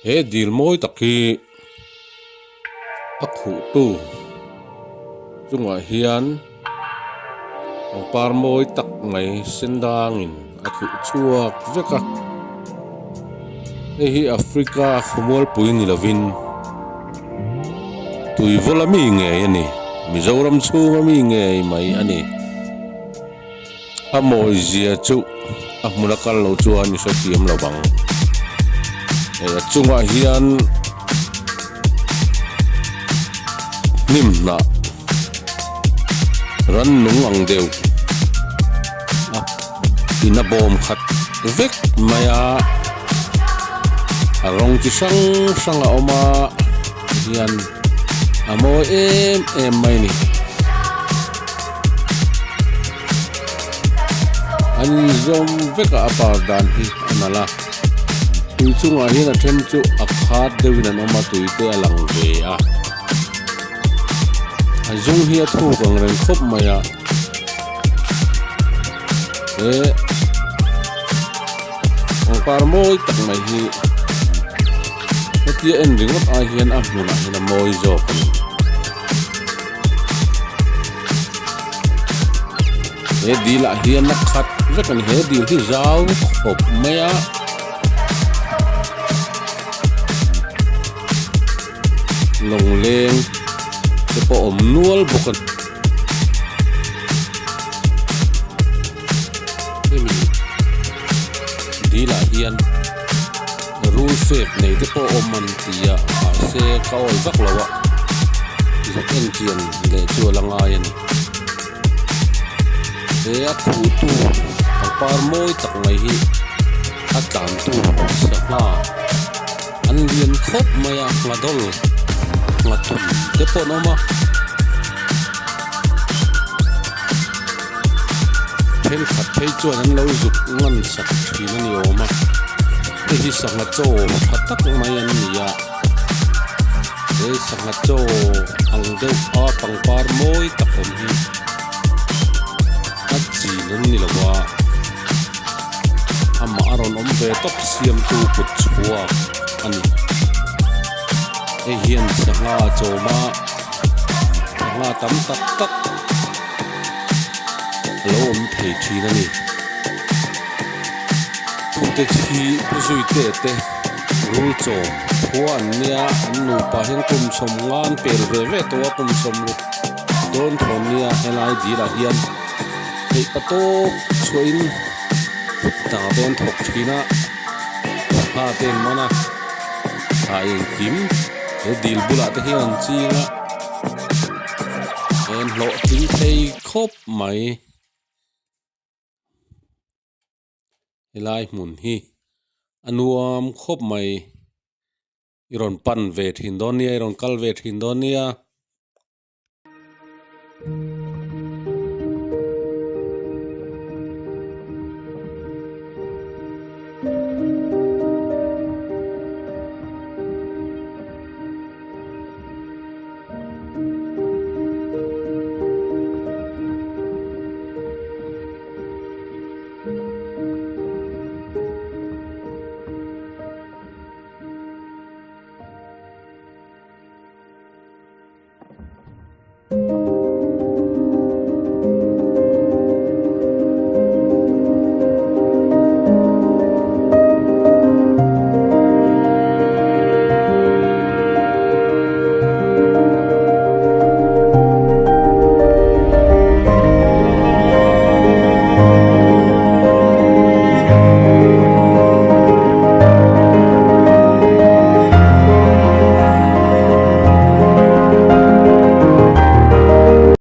he dil moi taki a khu tu chunga hian par moi tak mai sendangin a thu chuak veka hi Africa khumol pui ni lovin tui volami nge ani Mizoram chunga mi nge mai ani amoi zia chu a munakal lo chu ani so tiam lo bang chunga hian nim na ran nung ang deu ina bom khat vek maya arong chi sang a oma hian amo em mai ni an zom veka apar dan hi anala tui chunga hian a then chu a khat deuin an oma tuite alang ve a zung hi a thu kang ren khop maya ang par moi tak mai hi tia en ring up a hian a hmuna hian a moi zo he dila hian na khat vekan he dil hi zau khop maya long leng te po om nual bokan dila hian rule fake nei te po om man tia a se kaol vak lawa zaken kian le chu langa yan e a khu tu ang par moi tak mai hi atlan tu sa an lian khop maya ngadol ngatun te po noma pen khat thei chuan an lo zuk ngan sak thin ani oma te hi sanga cho phatak mai an nia e sanga cho ang deu a pang par moi tak om hi a chi nan ni lawa ama aron om ve top siam tu put chua ani e hian sanga cho ma sanga tam tak tak lo om thei thi na ni te thi zui te rul cho huan nia nu pa hin kum som ngan pel ve to kum som lu don thon nia helai dila hian ei pato chuin ta ben thok thina ha ten mana ai kim e dil bula te hian chinga en lo tin thei khop mai helai mun hi anuam khop mai iron pan ve thin donia iron kal ve thin donia